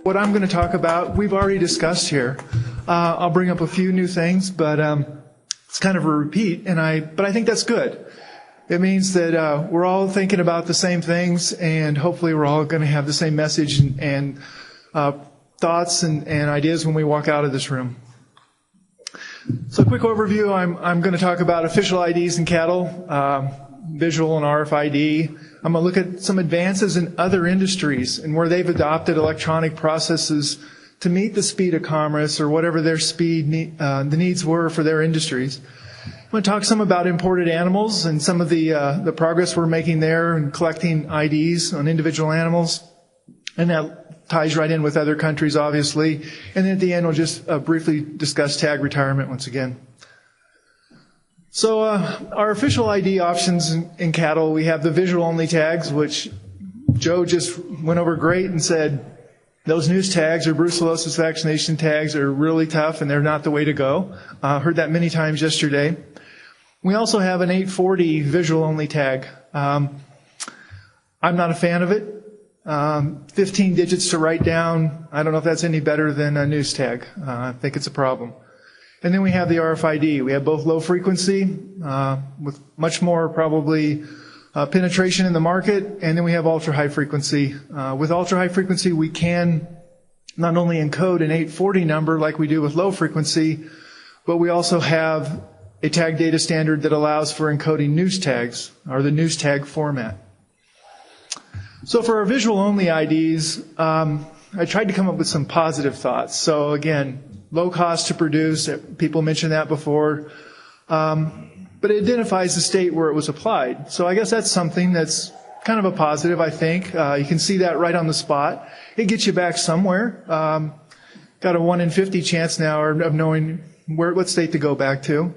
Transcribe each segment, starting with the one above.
What I'm going to talk about, we've already discussed here. I'll bring up a few new things, but it's kind of a repeat, but I think that's good. It means that we're all thinking about the same things, and hopefully we're all going to have the same message and thoughts and ideas when we walk out of this room. So a quick overview, I'm going to talk about official IDs in cattle, visual and RFID. I'm going to look at some advances in other industries and where they've adopted electronic processes to meet the speed of commerce or whatever their the needs were for their industries. I'm going to talk some about imported animals and some of the progress we're making there in collecting IDs on individual animals. And that ties right in with other countries, obviously. And then at the end, we'll just briefly discuss tag retirement once again. So our official ID options in cattle, we have the visual-only tags, which Joe just went over great and said those news tags or brucellosis vaccination tags are really tough and they're not the way to go. Heard that many times yesterday. We also have an 840 visual-only tag. I'm not a fan of it. 15 digits to write down. I don't know if that's any better than a news tag. I think it's a problem. And then we have the RFID. We have both low frequency with much more probably penetration in the market, and then we have ultra-high frequency. With ultra-high frequency, we can not only encode an 840 number like we do with low frequency, but we also have a tag data standard that allows for encoding news tags, or the news tag format. So for our visual-only IDs, I tried to come up with some positive thoughts. So again, low cost to produce, people mentioned that before, but it identifies the state where it was applied. So I guess that's something that's kind of a positive, I think. You can see that right on the spot. It gets you back somewhere. Got a 1 in 50 chance now of knowing what state to go back to.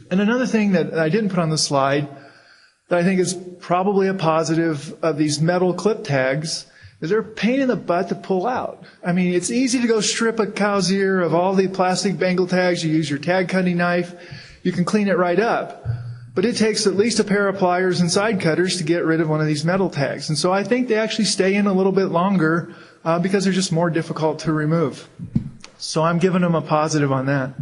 And another thing that I didn't put on the slide that I think is probably a positive of these metal clip tags is they're a pain in the butt to pull out. I mean, it's easy to go strip a cow's ear of all the plastic bangle tags. You use your tag cutting knife. You can clean it right up. But it takes at least a pair of pliers and side cutters to get rid of one of these metal tags. And so I think they actually stay in a little bit longer because they're just more difficult to remove. So I'm giving them a positive on that.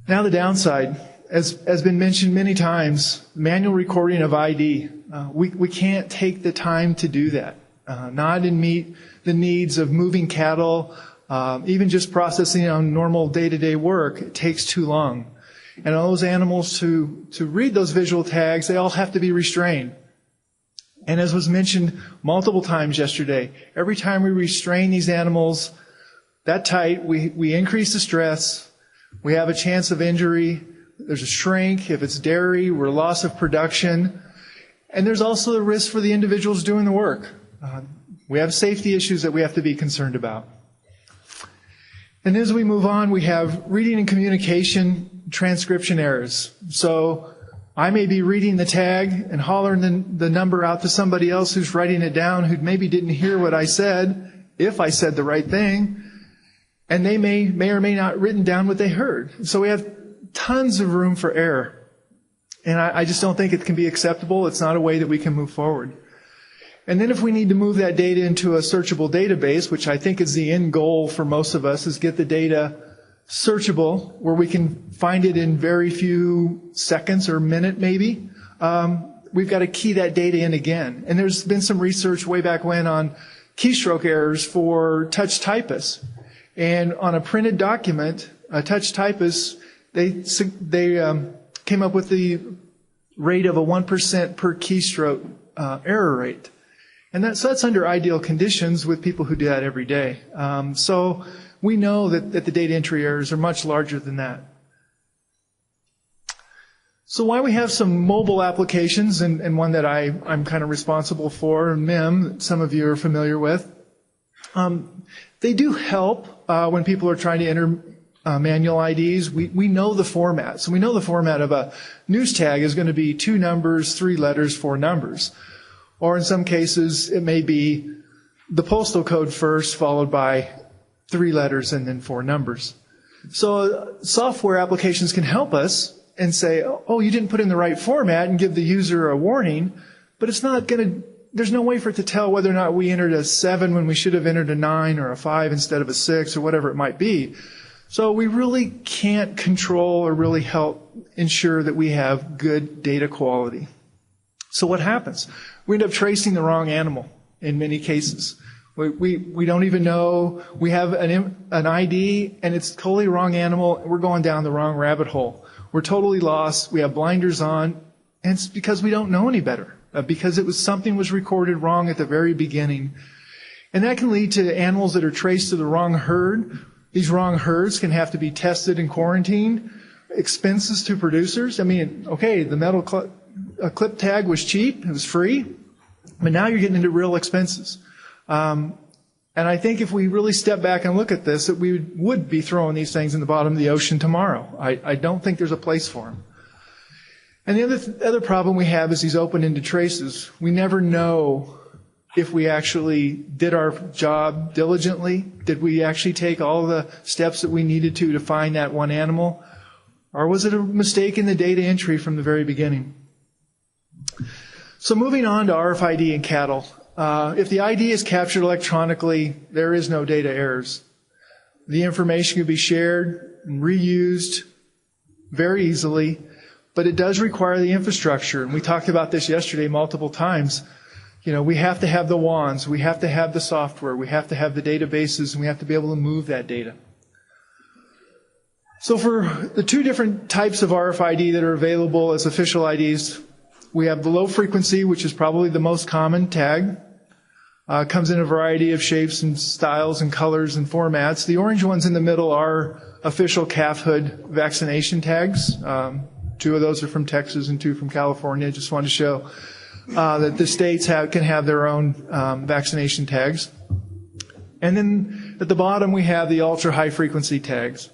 Now the downside. As has been mentioned many times, manual recording of ID. We can't take the time to do that. Not and meet the needs of moving cattle, even just processing on normal day-to-day work. It takes too long. And all those animals to read those visual tags, they all have to be restrained. And as was mentioned multiple times yesterday, every time we restrain these animals that tight, we increase the stress. We have a chance of injury. There's a shrink. If it's dairy, we're loss of production. And there's also the risk for the individuals doing the work. We have safety issues that we have to be concerned about. And as we move on, we have reading and communication transcription errors. So I may be reading the tag and hollering the number out to somebody else who's writing it down who maybe didn't hear what I said, if I said the right thing, and they may or may not written down what they heard. So we have tons of room for error. And I just don't think it can be acceptable. It's not a way that we can move forward. And then if we need to move that data into a searchable database, which I think is the end goal for most of us, is get the data searchable where we can find it in very few seconds or minute maybe, we've got to key that data in again. And there's been some research way back when on keystroke errors for touch typists. And on a printed document, a touch typist, they came up with the rate of a 1% per keystroke error rate. And that's under ideal conditions with people who do that every day. So we know that the data entry errors are much larger than that. So why we have some mobile applications, and one that I'm kind of responsible for, MIM, some of you are familiar with. They do help when people are trying to enter manual IDs. We know the format. So we know the format of a news tag is going to be 2 numbers, 3 letters, 4 numbers. Or in some cases, it may be the postal code first, followed by 3 letters and then 4 numbers. So software applications can help us and say, oh, you didn't put in the right format, and give the user a warning, but it's not going to there's no way for it to tell whether or not we entered a 7 when we should have entered a 9 or a 5 instead of a 6 or whatever it might be. So we really can't control or really help ensure that we have good data quality. So what happens? We end up tracing the wrong animal in many cases. We don't even know. We have an ID and it's totally wrong animal. We're going down the wrong rabbit hole. We're totally lost. We have blinders on, and it's because we don't know any better. Because something was recorded wrong at the very beginning. And that can lead to animals that are traced to the wrong herd. These wrong herds can have to be tested and quarantined. Expenses to producers. I mean, okay, the metal clip tag was cheap. It was free. But now you're getting into real expenses. And I think if we really step back and look at this, that we would be throwing these things in the bottom of the ocean tomorrow. I don't think there's a place for them. And the other problem we have is these open-ended traces. We never know if we actually did our job diligently. Did we actually take all the steps that we needed to find that one animal? Or was it a mistake in the data entry from the very beginning? So moving on to RFID and cattle. If the ID is captured electronically, there is no data errors. The information can be shared and reused very easily. But it does require the infrastructure, and we talked about this yesterday multiple times. You know, we have to have the wands, we have to have the software, we have to have the databases, and we have to be able to move that data. So for the two different types of RFID that are available as official IDs, we have the low frequency, which is probably the most common tag. Comes in a variety of shapes and styles and colors and formats. The orange ones in the middle are official calf hood vaccination tags. 2 of those are from Texas and 2 from California. Just wanted to show that the states can have their own vaccination tags. And then at the bottom we have the ultra-high frequency tags.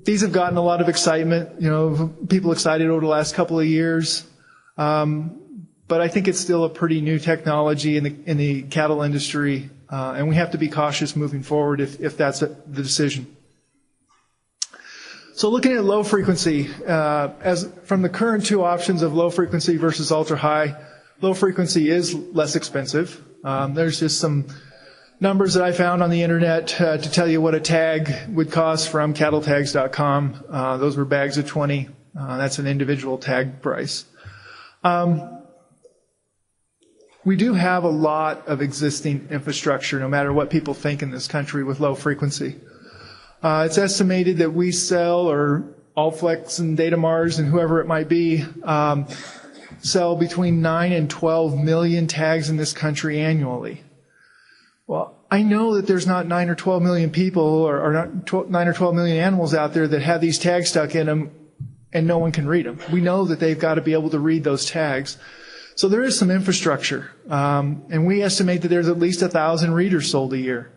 These have gotten a lot of excitement, you know, people excited over the last couple of years. But I think it's still a pretty new technology in the cattle industry, and we have to be cautious moving forward if that's the decision. So looking at low frequency, from the current 2 options of low frequency versus ultra high, low frequency is less expensive. There's just some numbers that I found on the internet to tell you what a tag would cost from cattletags.com. Those were bags of 20. That's an individual tag price. We do have a lot of existing infrastructure, no matter what people think in this country, with low frequency. It's estimated that we sell, or Allflex and Datamars and whoever it might be, sell between 9 and 12 million tags in this country annually. Well, I know that there's not 9 or 12 million people or not 9 or 12 million animals out there that have these tags stuck in them and no one can read them. We know that they've got to be able to read those tags. So there is some infrastructure, and we estimate that there's at least 1,000 readers sold a year.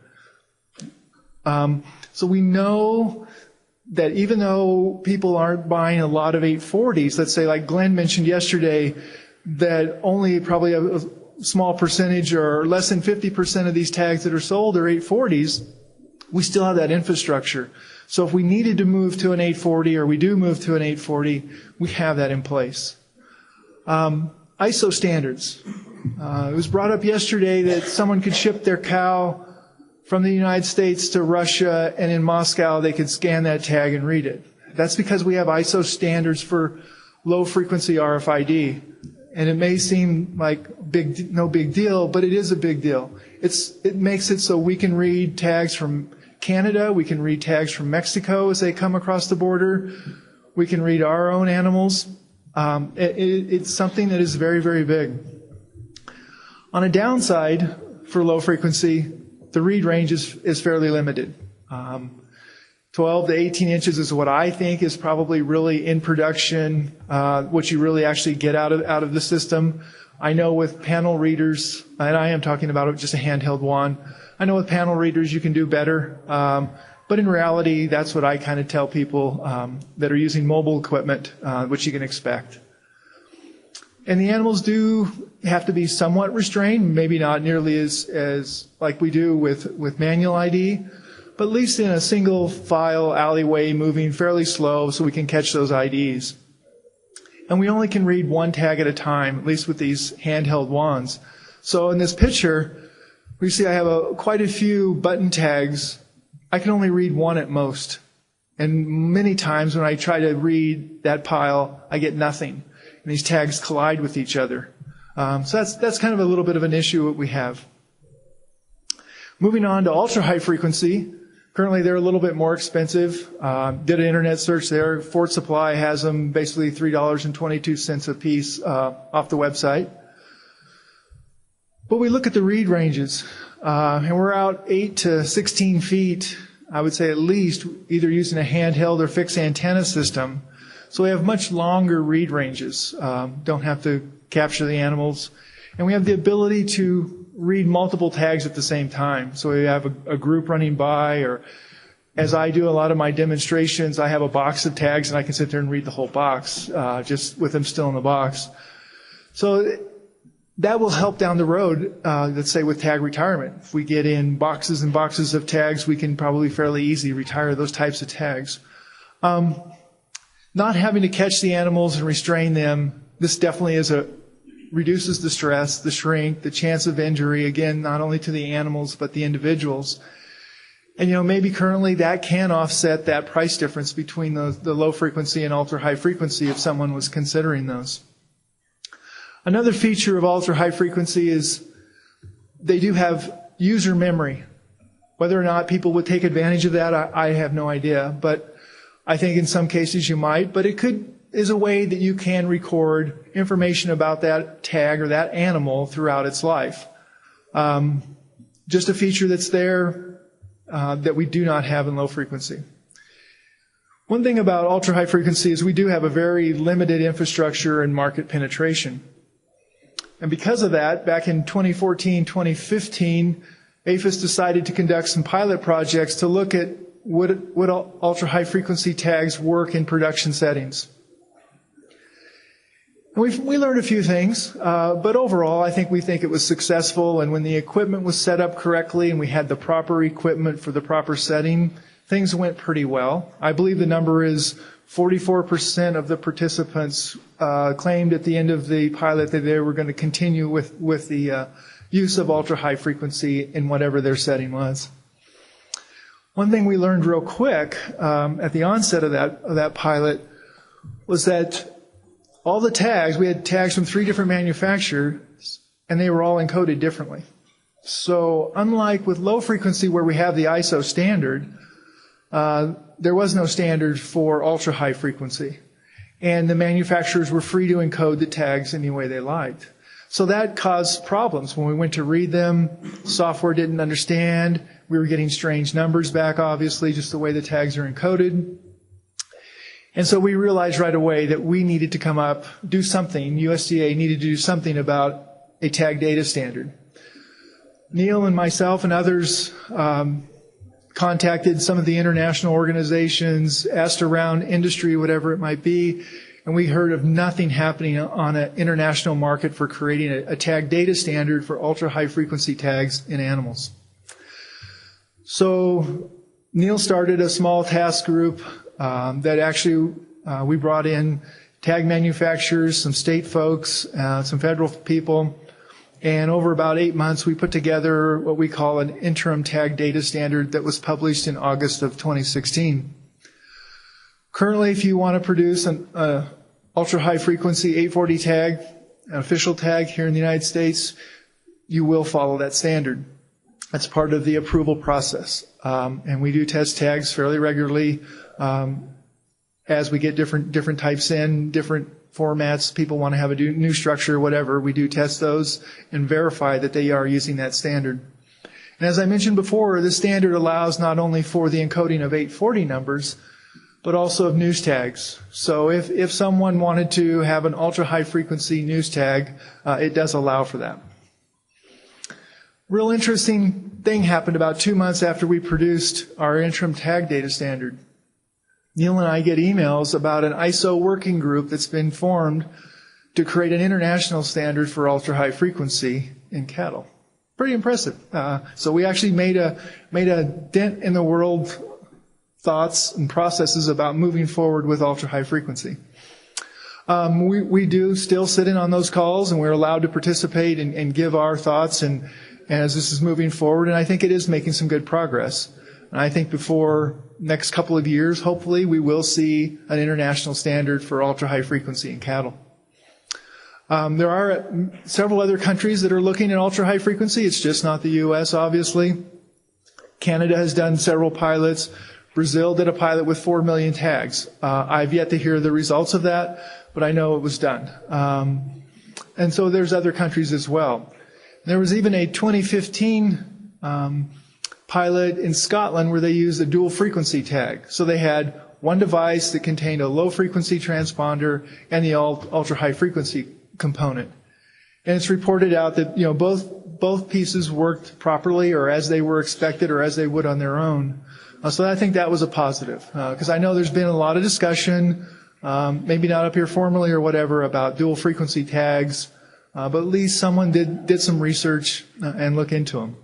So we know that even though people aren't buying a lot of 840s, let's say like Glenn mentioned yesterday, that only probably a small percentage or less than 50% of these tags that are sold are 840s, we still have that infrastructure. So if we needed to move to an 840, or we do move to an 840, we have that in place. ISO standards. It was brought up yesterday that someone could ship their cow from the United States to Russia, and in Moscow they could scan that tag and read it. That's because we have ISO standards for low frequency RFID. And it may seem like no big deal, but it is a big deal. It makes it so we can read tags from Canada, we can read tags from Mexico as they come across the border, we can read our own animals. It's something that is very, very big. On a downside for low frequency, the read range is fairly limited. 12 to 18 inches is what I think is probably really in production, what you really actually get out of the system. I know with panel readers, and I am talking about just a handheld one, I know with panel readers you can do better, but in reality that's what I kind of tell people that are using mobile equipment, what you can expect. And the animals do have to be somewhat restrained, maybe not nearly as like we do with manual ID, but at least in a single file alleyway moving fairly slow so we can catch those IDs. and we only can read one tag at a time, at least with these handheld wands. So in this picture, we see I have quite a few button tags. I can only read one at most. And many times when I try to read that pile, I get nothing. And these tags collide with each other. So that's kind of a little bit of an issue that we have. Moving on to ultra-high frequency. Currently, they're a little bit more expensive. Did an internet search there. Fort Supply has them basically $3.22 a piece off the website. But we look at the read ranges, and we're out 8 to 16 feet, I would say at least, either using a handheld or fixed antenna system. So we have much longer read ranges. Don't have to capture the animals. And we have the ability to read multiple tags at the same time. So we have a group running by, or as I do a lot of my demonstrations, I have a box of tags and I can sit there and read the whole box, just with them still in the box. So that will help down the road, let's say with tag retirement. If we get in boxes and boxes of tags, we can probably fairly easily retire those types of tags. Not having to catch the animals and restrain them, this definitely reduces the stress, the shrink, the chance of injury, again, not only to the animals, but the individuals. And, maybe currently that can offset that price difference between the low frequency and ultra high frequency if someone was considering those. Another feature of ultra high frequency is they do have user memory. Whether or not people would take advantage of that, I have no idea. But I think in some cases you might. But it is a way that you can record information about that tag or that animal throughout its life. Just a feature that's there that we do not have in low frequency. One thing about ultra-high frequency is we do have a very limited infrastructure and market penetration. And because of that, back in 2014, 2015, APHIS decided to conduct some pilot projects to look at would ultra-high frequency tags work in production settings. We learned a few things, but overall I think it was successful, and when the equipment was set up correctly and we had the proper equipment for the proper setting, things went pretty well. I believe the number is 44% of the participants claimed at the end of the pilot that they were going to continue with the use of ultra-high frequency in whatever their setting was. One thing we learned real quick at the onset of that pilot was that all the tags, we had tags from 3 different manufacturers, and they were all encoded differently. So unlike with low frequency where we have the ISO standard, there was no standard for ultra-high frequency. And the manufacturers were free to encode the tags any way they liked. So that caused problems. When we went to read them, software didn't understand. We were getting strange numbers back, obviously, just the way the tags are encoded. And so we realized right away that we needed to do something. USDA needed to do something about a tag data standard. Neil and myself and others contacted some of the international organizations, asked around industry, whatever it might be, and we heard of nothing happening on an international market for creating a tag data standard for ultra-high frequency tags in animals. So Neil started a small task group that actually we brought in tag manufacturers, some state folks, some federal people, and over about 8 months we put together what we call an interim tag data standard that was published in August of 2016. Currently, if you want to produce an ultra-high frequency 840 tag, an official tag here in the United States, you will follow that standard. That's part of the approval process. And we do test tags fairly regularly as we get different types in, different formats. People want to have a new structure, whatever. We do test those and verify that they are using that standard. And as I mentioned before, this standard allows not only for the encoding of 840 numbers, but also of news tags. So if someone wanted to have an ultra-high frequency news tag, it does allow for that. Real interesting thing happened about 2 months after we produced our interim tag data standard. Neil and I get emails about an ISO working group that's been formed to create an international standard for ultra-high frequency in cattle. Pretty impressive. So we actually made a dent in the world thoughts and processes about moving forward with ultra-high frequency. We do still sit in on those calls, and we're allowed to participate and give our thoughts and as this is moving forward, and I think it is making some good progress. And I think before next couple of years, hopefully, we will see an international standard for ultra-high frequency in cattle. There are several other countries that are looking at ultra-high frequency. It's just not the U.S., obviously. Canada has done several pilots. Brazil did a pilot with 4 million tags. I've yet to hear the results of that, but I know it was done. And so there's other countries as well. There was even a 2015 pilot in Scotland where they used a dual frequency tag. So they had one device that contained a low frequency transponder and the ultra high frequency component. And it's reported out that, both pieces worked properly or as they were expected or as they would on their own. So I think that was a positive, because I know there's been a lot of discussion, maybe not up here formally or whatever, about dual frequency tags, but at least someone did some research and look into them.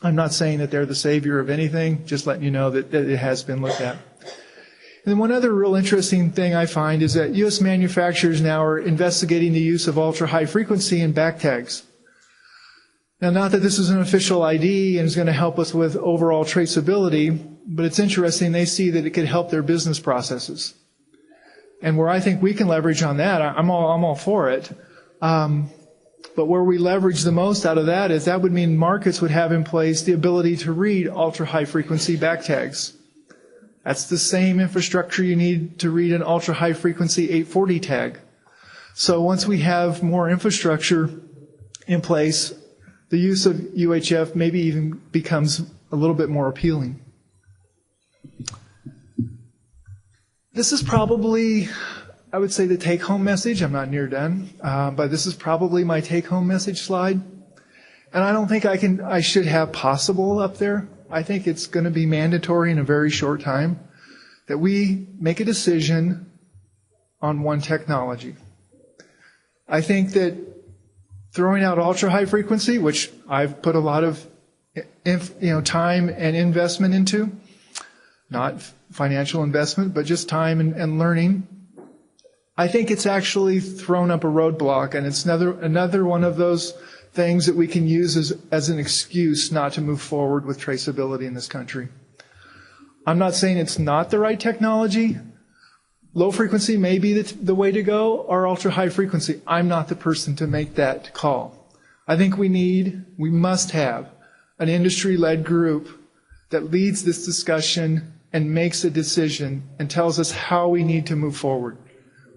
I'm not saying that they're the savior of anything, just letting you know that it has been looked at. And then one other real interesting thing I find is that U.S. manufacturers now are investigating the use of ultra-high frequency in back tags. Now, not that this is an official ID and is going to help us with overall traceability, but it's interesting they see that it could help their business processes. And where I think we can leverage on that, I'm all for it. But where we leverage the most out of that is that would mean markets would have in place the ability to read ultra-high frequency back tags. That's the same infrastructure you need to read an ultra-high frequency 840 tag. So once we have more infrastructure in place, the use of UHF maybe even becomes a little bit more appealing. This is probably, I would say, the take-home message. I'm not near done, but this is probably my take-home message slide. And I don't think I should have possible up there. I think it's going to be mandatory in a very short time that we make a decision on one technology. I think that throwing out ultra-high frequency, which I've put a lot of time and investment into, not financial investment, but just time and learning, I think it's actually thrown up a roadblock, and it's another one of those things that we can use as an excuse not to move forward with traceability in this country. I'm not saying it's not the right technology. Low frequency may be the way to go, or ultra high frequency. I'm not the person to make that call. I think we must have an industry-led group that leads this discussion and makes a decision and tells us how we need to move forward.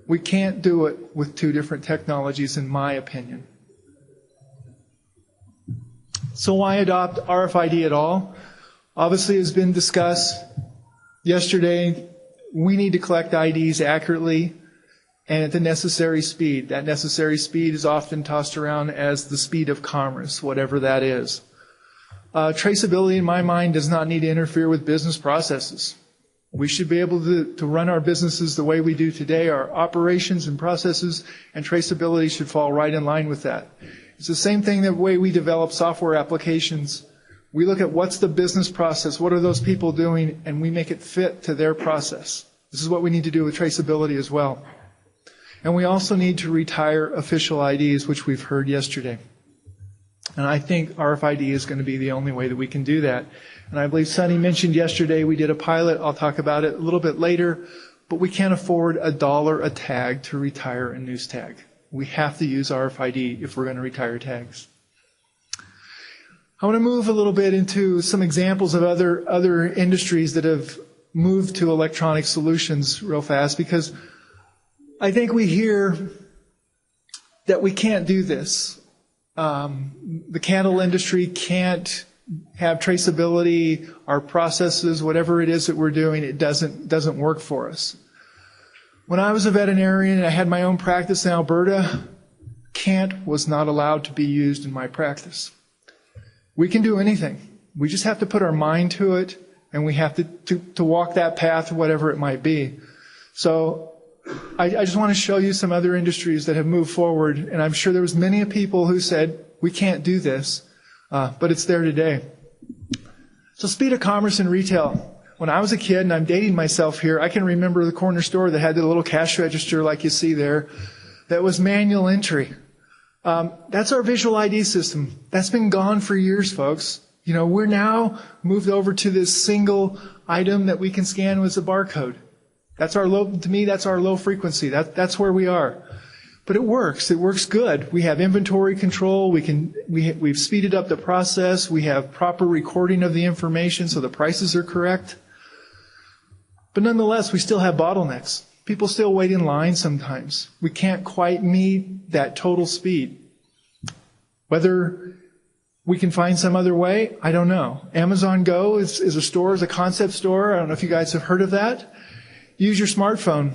We can't do it with two different technologies, in my opinion. So why adopt RFID at all? Obviously, as has been discussed yesterday, we need to collect IDs accurately and at the necessary speed. That necessary speed is often tossed around as the speed of commerce, whatever that is. Traceability, in my mind, does not need to interfere with business processes. We should be able to run our businesses the way we do today, our operations and processes, and traceability should fall right in line with that. It's the same thing the way we develop software applications. We look at what's the business process, what are those people doing, and we make it fit to their process. This is what we need to do with traceability as well. And we also need to retire official IDs, which we've heard yesterday. And I think RFID is going to be the only way that we can do that. And I believe Sonny mentioned yesterday we did a pilot. I'll talk about it a little bit later. But we can't afford $1 a tag to retire a news tag. We have to use RFID if we're going to retire tags. I want to move a little bit into some examples of other industries that have moved to electronic solutions real fast, because I think we hear that we can't do this. The cattle industry can't have traceability, our processes, whatever it is that we're doing, it doesn't work for us. When I was a veterinarian and I had my own practice in Alberta, can't was not allowed to be used in my practice. We can do anything. We just have to put our mind to it, and we have to walk that path, whatever it might be. So I just want to show you some other industries that have moved forward, and I'm sure there was many people who said, we can't do this, but it's there today. So speed of commerce and retail. when I was a kid, and I'm dating myself here, I can remember the corner store that had the little cash register like you see there that was manual entry. That's our visual ID system. That's been gone for years, folks. You know, we're now moved over to this single item that we can scan with a barcode. That's our to me, that's our low frequency. That's where we are. But it works. It works good. We have inventory control. We've speeded up the process. We have proper recording of the information so the prices are correct. But nonetheless, we still have bottlenecks. People still wait in line sometimes. We can't quite meet that total speed. Whether we can find some other way, I don't know. Amazon Go is a store, is a concept store. I don't know if you guys have heard of that. Use your smartphone.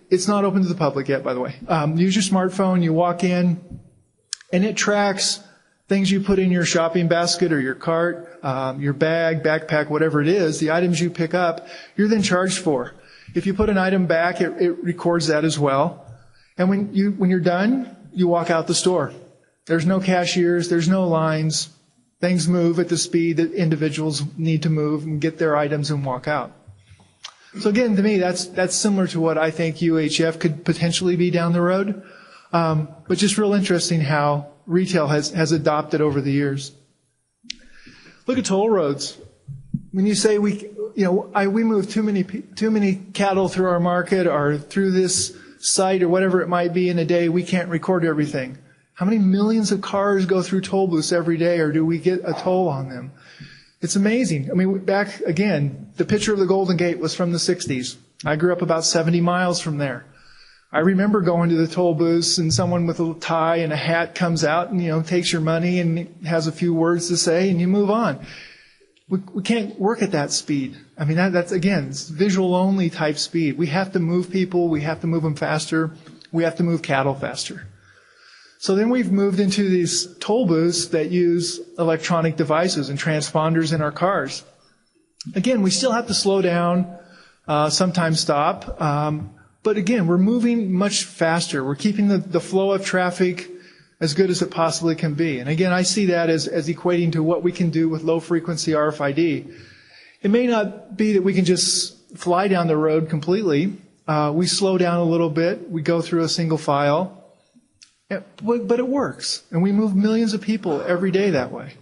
It's not open to the public yet, by the way. Use your smartphone, you walk in, and it tracks things you put in your shopping basket or your cart, your bag, backpack, whatever it is, the items you pick up, you're then charged for. If you put an item back, it records that as well. And when you're done, you walk out the store. There's no cashiers, there's no lines. Things move at the speed that individuals need to move and get their items and walk out. So again, to me, that's similar to what I think UHF could potentially be down the road. But just real interesting how retail has adopted over the years. Look at toll roads. When you say we move too many cattle through our market or through this site or whatever it might be in a day, we can't record everything. How many millions of cars go through toll booths every day, or do we get a toll on them? It's amazing. I mean, back again, the picture of the Golden Gate was from the 60s. I grew up about 70 miles from there. I remember going to the toll booths and someone with a little tie and a hat comes out and, takes your money and has a few words to say and you move on. We can't work at that speed. I mean, that's again, it's visual only type speed. We have to move people. We have to move them faster. We have to move cattle faster. So then we've moved into these toll booths that use electronic devices and transponders in our cars. Again, we still have to slow down, sometimes stop. But again, we're moving much faster. We're keeping the flow of traffic as good as it possibly can be. And again, I see that as equating to what we can do with low frequency RFID. It may not be that we can just fly down the road completely. We slow down a little bit. We go through a single file. But it works. And we move millions of people every day that way.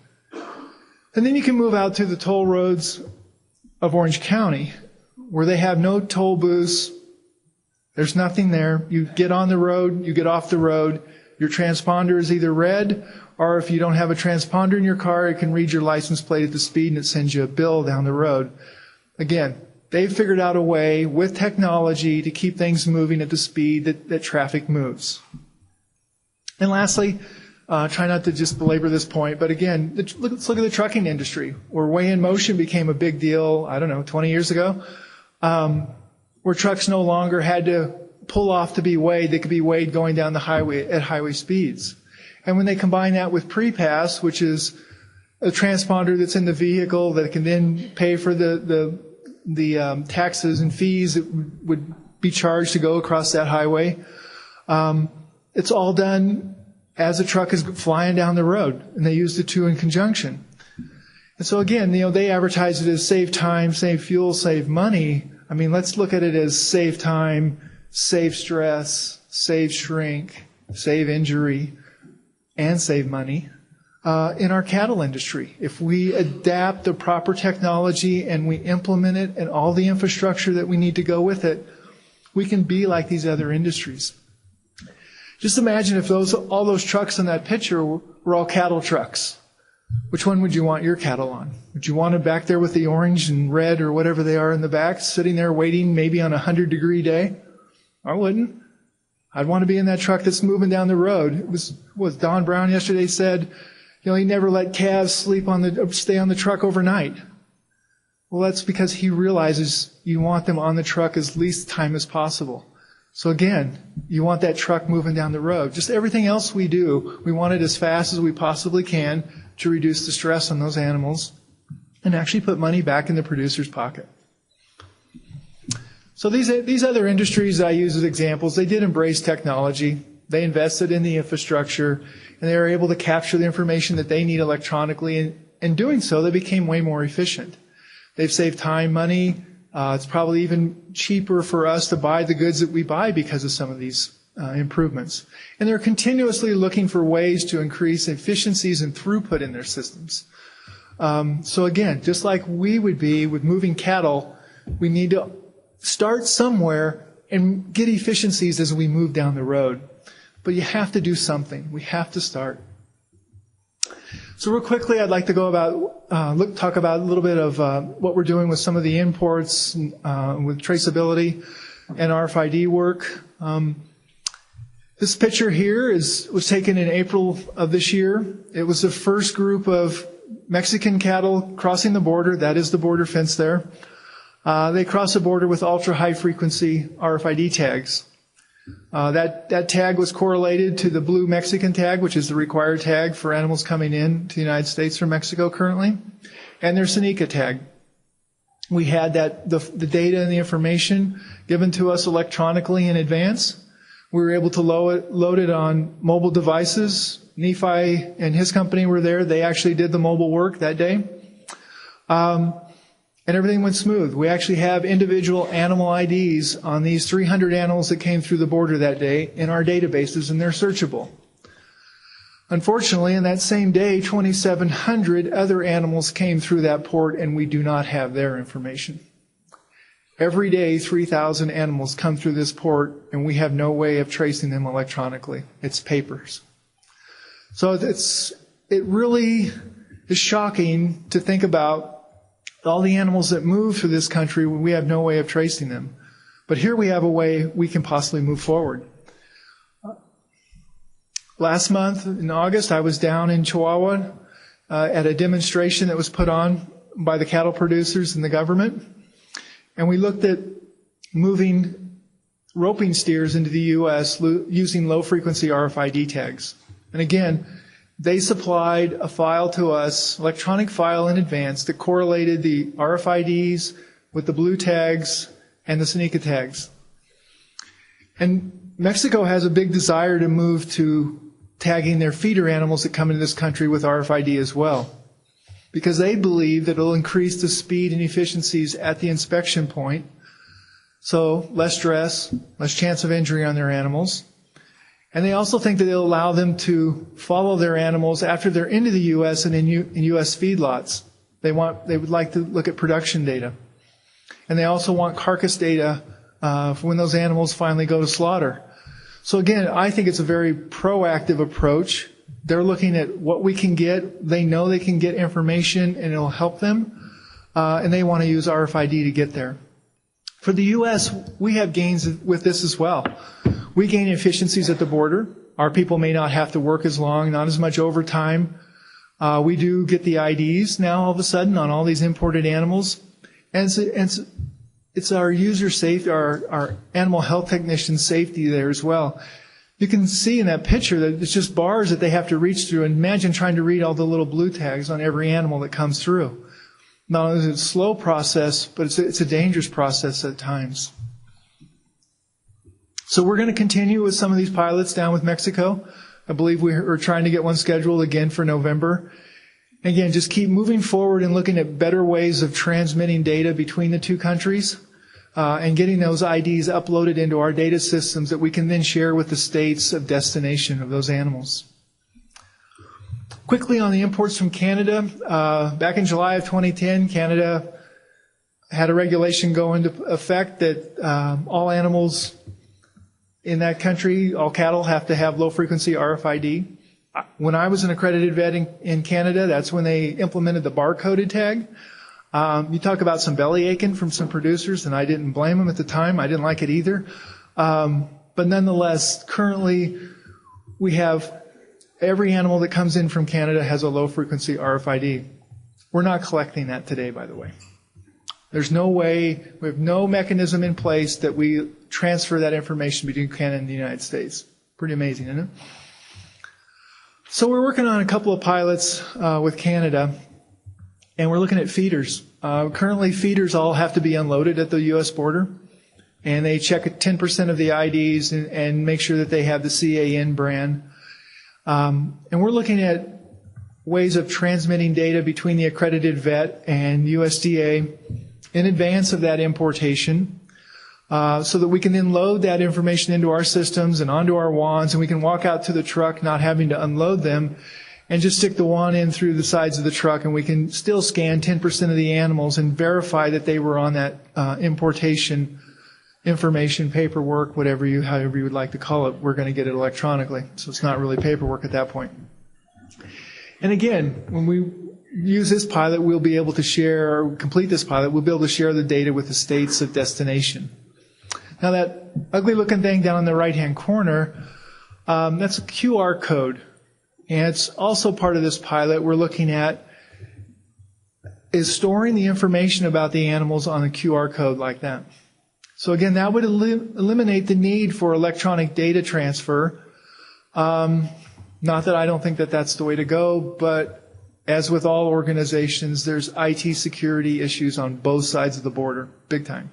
And then you can move out to the toll roads of Orange County where they have no toll booths. There's nothing there. You get on the road, you get off the road. Your transponder is either red, or if you don't have a transponder in your car, it can read your license plate at the speed and it sends you a bill down the road. Again, they've figured out a way with technology to keep things moving at the speed that traffic moves. And lastly, try not to just belabor this point, but again, let's look at the trucking industry, where weigh-in motion became a big deal, 20 years ago, where trucks no longer had to pull off to be weighed. They could be weighed going down the highway at highway speeds. And when they combine that with pre-pass, which is a transponder that's in the vehicle that can then pay for the taxes and fees that would be charged to go across that highway, it's all done as the truck is flying down the road, and they use the two in conjunction. And so again, they advertise it as save time, save fuel, save money. I mean, let's look at it as save time, save stress, save shrink, save injury, and save money in our cattle industry. If we adapt the proper technology and we implement it and all the infrastructure that we need to go with it, we can be like these other industries. Just imagine if all those trucks in that picture were all cattle trucks. Which one would you want your cattle on? Would you want them back there with the orange and red or whatever they are in the back, sitting there waiting maybe on a 100-degree day? I wouldn't. I'd want to be in that truck that's moving down the road. It was Don Brown yesterday said, he never let calves stay on the truck overnight. Well, that's because he realizes you want them on the truck as least time as possible. So again, you want that truck moving down the road. Just everything else we do, we want it as fast as we possibly can to reduce the stress on those animals and actually put money back in the producer's pocket. So these other industries I use as examples, they did embrace technology. They invested in the infrastructure, and they were able to capture the information that they need electronically. And in doing so, they became way more efficient. They've saved time, money. It's probably even cheaper for us to buy the goods that we buy because of some of these improvements. And they're continuously looking for ways to increase efficiencies and throughput in their systems. So again, just like we would be with moving cattle, we need to start somewhere and get efficiencies as we move down the road. But you have to do something. We have to start. So real quickly, I'd like to go about, talk about a little bit of what we're doing with some of the imports with traceability and RFID work. This picture here was taken in April of this year. It was the first group of Mexican cattle crossing the border. That is the border fence there. They crossed the border with ultra-high frequency RFID tags. That tag was correlated to the blue Mexican tag, which is the required tag for animals coming in to the United States from Mexico currently, and their SNCA tag. We had the data and the information given to us electronically in advance. We were able to load it on mobile devices. Nephi and his company were there. They actually did the mobile work that day. And everything went smooth. We actually have individual animal IDs on these 300 animals that came through the border that day in our databases, and they're searchable. Unfortunately, in that same day, 2,700 other animals came through that port, and we do not have their information. Every day, 3,000 animals come through this port, and we have no way of tracing them electronically. It's papers. So it really is shocking to think about all the animals that move through this country when we have no way of tracing them. But here we have a way we can possibly move forward. Last month, in August, I was down in Chihuahua at a demonstration that was put on by the cattle producers and the government. And we looked at moving roping steers into the U.S. using low-frequency RFID tags. And again, they supplied a file to us, electronic file in advance, that correlated the RFIDs with the blue tags and the SNCA tags. And Mexico has a big desire to move to tagging their feeder animals that come into this country with RFID as well, because they believe that it'll increase the speed and efficiencies at the inspection point, so less stress, less chance of injury on their animals. And they also think that it'll allow them to follow their animals after they're into the U.S. and in U.S. feedlots. They would like to look at production data. And they also want carcass data for when those animals finally go to slaughter. So again, I think it's a very proactive approach. They're looking at what we can get. They know they can get information and it'll help them. And they want to use RFID to get there. For the U.S., we have gains with this as well. We gain efficiencies at the border. Our people may not have to work as long, not as much overtime. We do get the IDs now all of a sudden on all these imported animals. And it's our user safety, our animal health technician safety there as well. You can see in that picture that it's just bars that they have to reach through. And imagine trying to read all the little blue tags on every animal that comes through. Not only is it a slow process, but it's a dangerous process at times. So we're going to continue with some of these pilots down with Mexico. I believe we're trying to get one scheduled again for November. Again, just keep moving forward and looking at better ways of transmitting data between the two countries and getting those IDs uploaded into our data systems that we can then share with the states of destination of those animals. Quickly on the imports from Canada, back in July of 2010, Canada had a regulation go into effect that all animals in that country, all cattle have to have low-frequency RFID. When I was an accredited vet in Canada, that's when they implemented the barcoded tag. You talk about some belly aching from some producers, and I didn't blame them at the time. I didn't like it either. But nonetheless, currently we have every animal that comes in from Canada has a low-frequency RFID. We're not collecting that today, by the way. There's no way, we have no mechanism in place that we transfer that information between Canada and the United States. Pretty amazing, isn't it? So we're working on a couple of pilots with Canada, and we're looking at feeders. Currently, feeders all have to be unloaded at the U.S. border, and they check 10% of the IDs and make sure that they have the CAN brand. And we're looking at ways of transmitting data between the accredited vet and USDA in advance of that importation, so that we can then load that information into our systems and onto our wands, and we can walk out to the truck not having to unload them and just stick the wand in through the sides of the truck, and we can still scan 10% of the animals and verify that they were on that importation information, paperwork, however you would like to call it. We're going to get it electronically, so it's not really paperwork at that point. And again, when we use this pilot, we'll be able to share, or complete this pilot, we'll be able to share the data with the states of destination. Now that ugly looking thing down in the right hand corner, that's a QR code. And it's also part of this pilot we're looking at is storing the information about the animals on a QR code like that. So again, that would eliminate the need for electronic data transfer. Not that I don't think that that's the way to go, but as with all organizations, there's IT security issues on both sides of the border, big time.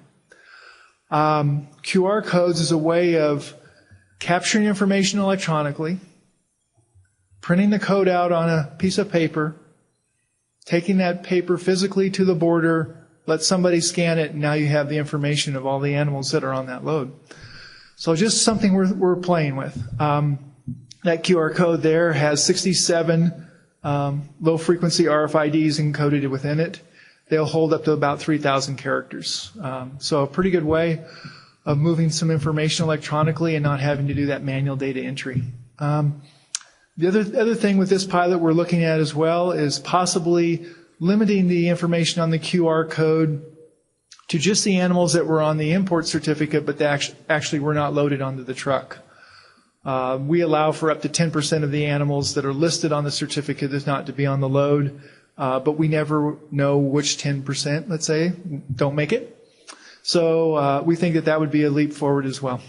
QR codes is a way of capturing information electronically, printing the code out on a piece of paper, taking that paper physically to the border, let somebody scan it, and now you have the information of all the animals that are on that load. So just something we're playing with. That QR code there has 67 low-frequency RFIDs encoded within it. They'll hold up to about 3,000 characters. So a pretty good way of moving some information electronically and not having to do that manual data entry. The other thing with this pilot we're looking at as well is possibly limiting the information on the QR code to just the animals that were on the import certificate, but that actually were not loaded onto the truck. We allow for up to 10% of the animals that are listed on the certificate as not to be on the load, but we never know which 10%, let's say, don't make it. So we think that that would be a leap forward as well.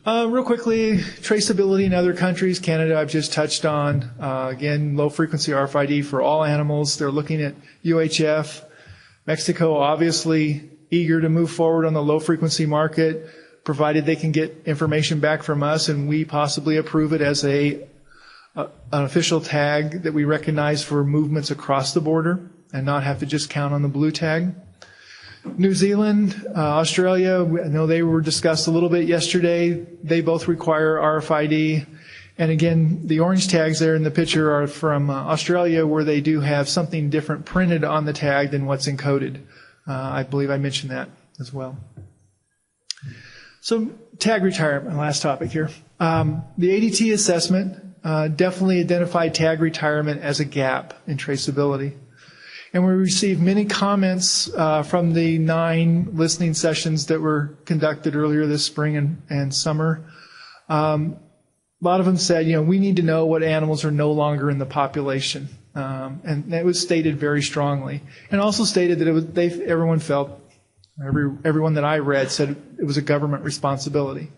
Real quickly, traceability in other countries. Canada, I've just touched on. Again, low-frequency RFID for all animals. They're looking at UHF. Mexico, obviously, eager to move forward on the low-frequency market, provided they can get information back from us and we possibly approve it as an official tag that we recognize for movements across the border and not have to just count on the blue tag. New Zealand, Australia, I know they were discussed a little bit yesterday. They both require RFID. And again, the orange tags there in the picture are from Australia, where they do have something different printed on the tag than what's encoded. I believe I mentioned that as well. So tag retirement, last topic here. The ADT assessment definitely identified tag retirement as a gap in traceability. And we received many comments from the 9 listening sessions that were conducted earlier this spring and summer. A lot of them said, we need to know what animals are no longer in the population. And it was stated very strongly. And also stated that everyone felt, everyone that I read said it was a government responsibility.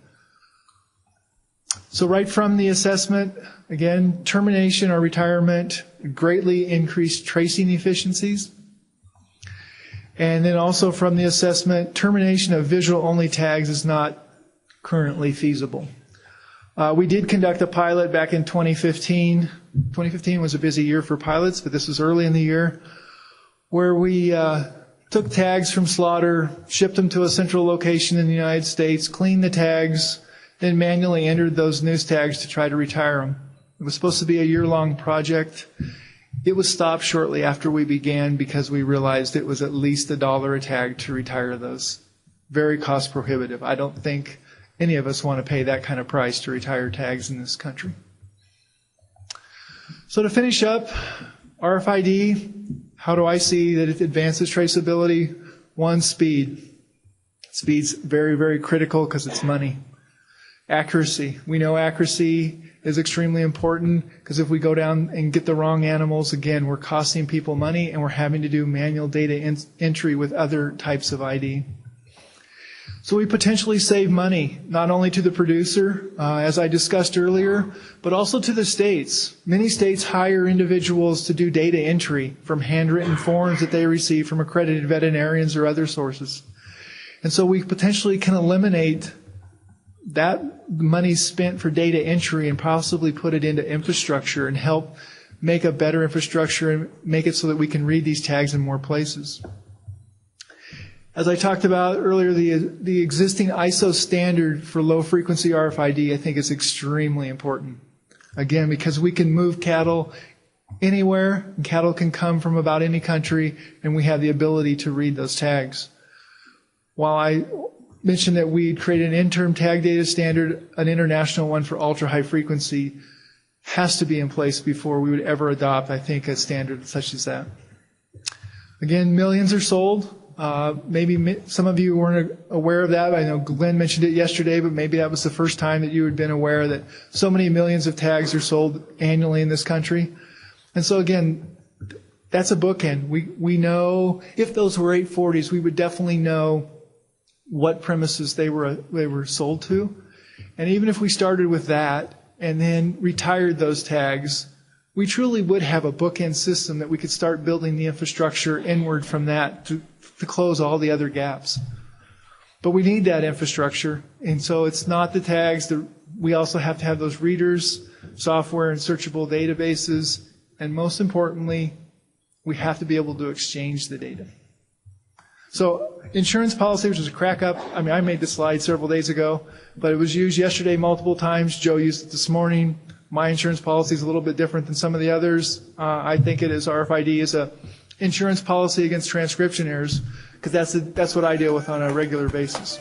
So right from the assessment, again, termination or retirement greatly increased tracing efficiencies. And then also from the assessment, termination of visual-only tags is not currently feasible. We did conduct a pilot back in 2015. 2015 was a busy year for pilots, but this was early in the year, where we took tags from slaughter, shipped them to a central location in the United States, cleaned the tags, then manually entered those news tags to try to retire them. It was supposed to be a year-long project. It was stopped shortly after we began because we realized it was at least $1 a tag to retire those. Very cost prohibitive. I don't think any of us want to pay that kind of price to retire tags in this country. So to finish up, RFID, how do I see that it advances traceability? One, speed. Speed's very, very critical because it's money. Accuracy. We know accuracy is extremely important because if we go down and get the wrong animals, again, we're costing people money and we're having to do manual data entry with other types of ID. So we potentially save money, not only to the producer, as I discussed earlier, but also to the states. Many states hire individuals to do data entry from handwritten forms that they receive from accredited veterinarians or other sources. And so we potentially can eliminate that money spent for data entry and possibly put it into infrastructure and help make a better infrastructure and make it so that we can read these tags in more places. As I talked about earlier, the existing ISO standard for low-frequency RFID, I think, is extremely important. Again, because we can move cattle anywhere, and cattle can come from about any country, and we have the ability to read those tags. While I mentioned that we'd create an interim tag data standard, an international one for ultra-high frequency has to be in place before we would ever adopt, I think, a standard such as that. Again, millions are sold. Maybe some of you weren't aware of that. I know Glenn mentioned it yesterday, but maybe that was the first time that you had been aware that so many millions of tags are sold annually in this country. And so again, that's a bookend. We know if those were 840s, we would definitely know what premises they were sold to. And even if we started with that and then retired those tags, we truly would have a bookend system that we could start building the infrastructure inward from that to close all the other gaps. But we need that infrastructure, and so it's not the tags. We also have to have those readers, software, and searchable databases, and most importantly, we have to be able to exchange the data. So insurance policy, which is a crack up. I mean, I made this slide several days ago, but it was used yesterday multiple times. Joe used it this morning. My insurance policy is a little bit different than some of the others. I think it is RFID is a insurance policy against transcription errors, because that's what I deal with on a regular basis.